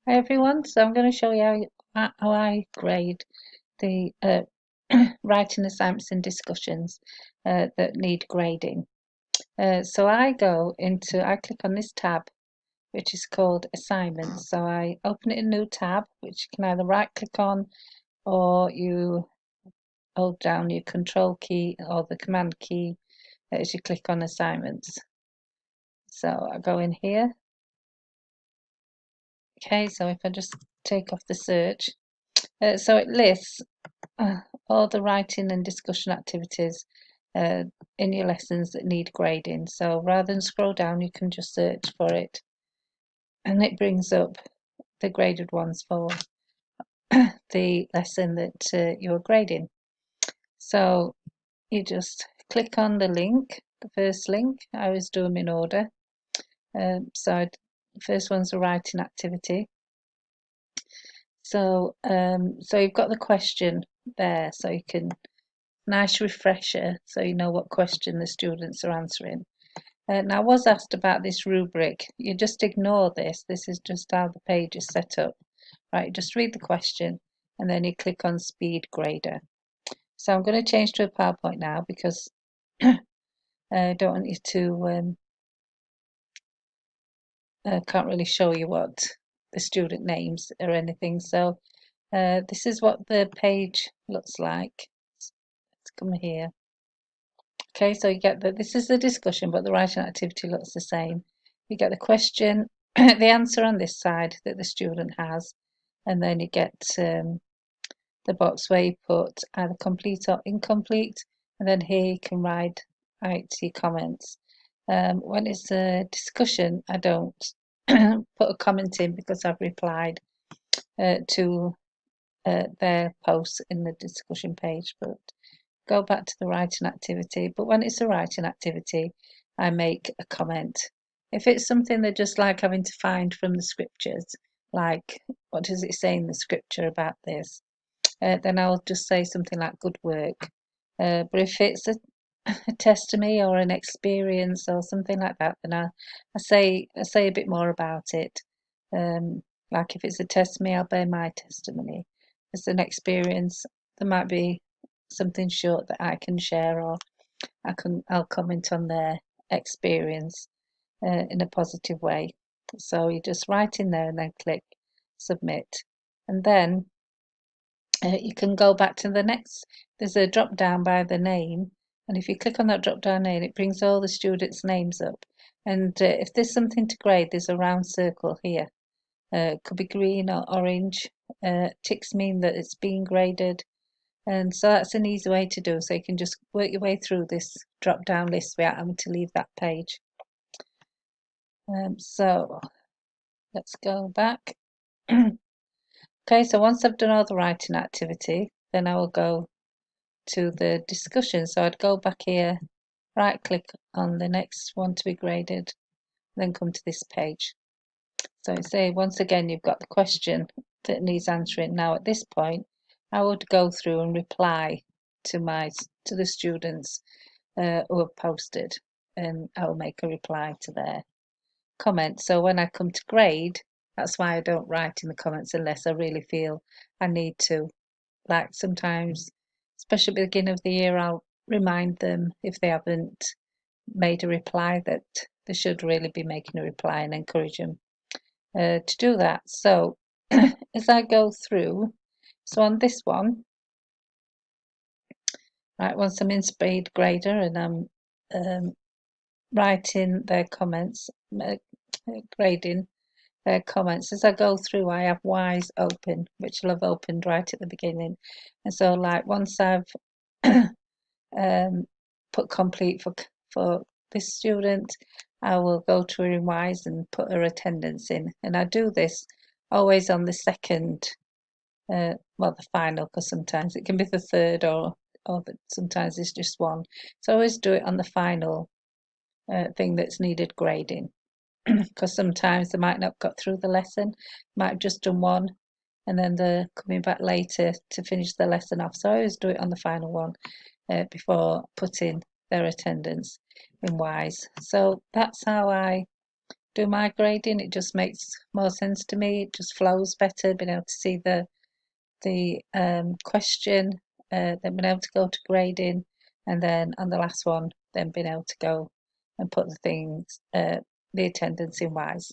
Hi everyone, so I'm going to show you how I grade the writing assignments and discussions that need grading. So I click on this tab which is called assignments. So I open it in a new tab which you can either right click on or you hold down your control key or the command key as you click on assignments. So I go in here. Okay, so if I just take off the search, so it lists all the writing and discussion activities uh, in your lessons that need grading. So rather than scroll down, you can just search for it and it brings up the graded ones for the lesson that you're grading. So you just click on the link, the first link. I always do them in order. The first one's a writing activity. So you've got the question there, so you can nice refresher so you know what question the students are answering. Now I was asked about this rubric. You just ignore this. This is just how the page is set up. Right, just read the question and then you click on Speed Grader. So I'm going to change to a PowerPoint now because I don't want you to, can't really show you what the student names or anything. So this is what the page looks like. Let's come here. Okay, so you get that this is the discussion, but the writing activity looks the same. You get the question, the answer on this side that the student has, and then you get the box where you put either complete or incomplete, and then here you can write your comments. When it's a discussion, I don't put a comment in because I've replied to their posts in the discussion page, but go back to the writing activity. But when it's a writing activity, I make a comment. If it's something they just like having to find from the scriptures, like what does it say in the scripture about this, then I'll just say something like good work. But if it's a testimony or an experience or something like that, then I say a bit more about it. Like if it's a testimony, I'll bear my testimony. If it's an experience, there might be something short that I can share, or I'll comment on their experience in a positive way. So you just write in there and then click submit, and then you can go back to the next. There's a drop down by the name, and if you click on that drop down name, it brings all the students' names up. And if there's something to grade, there's a round circle here. Could be green or orange. Ticks mean that it's being graded. And so that's an easy way to do. So you can just work your way through this drop down list without having to leave that page. So let's go back. Okay, so once I've done all the writing activity, then I will go to the discussion. So I'd go back here, right click on the next one to be graded, then come to this page. So say once again you've got the question that needs answering. Now at this point I would go through and reply to the students who have posted, and I will make a reply to their comments. So when I come to grade, that's why I don't write in the comments unless I really feel I need to. Like sometimes, especially at the beginning of the year, I'll remind them if they haven't made a reply that they should really be making a reply and encourage them to do that. So as I go through, so on this one, right, once I'm in Speed Grader and I'm writing their comments, grading their comments, as I go through, I have Wise open, which I'll have opened right at the beginning. And so, like, once I've put complete for this student, I will go to her in Wise and put her attendance in. And I do this always on the second, well, the final, because sometimes it can be the third or sometimes it's just one. So I always do it on the final thing that's needed grading, because sometimes they might not got through the lesson, might have just done one, and then they're coming back later to finish the lesson off. So I always do it on the final one before putting their attendance in Wise. So that's how I do my grading. It just makes more sense to me. It just flows better, being able to see the question, then being able to go to grading, and then on the last one, then being able to go and put the things, the attendance in wise.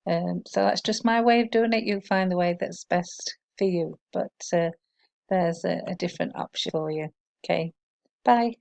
So that's just my way of doing it. You find the way that's best for you, but there's a different option for you. Okay, bye.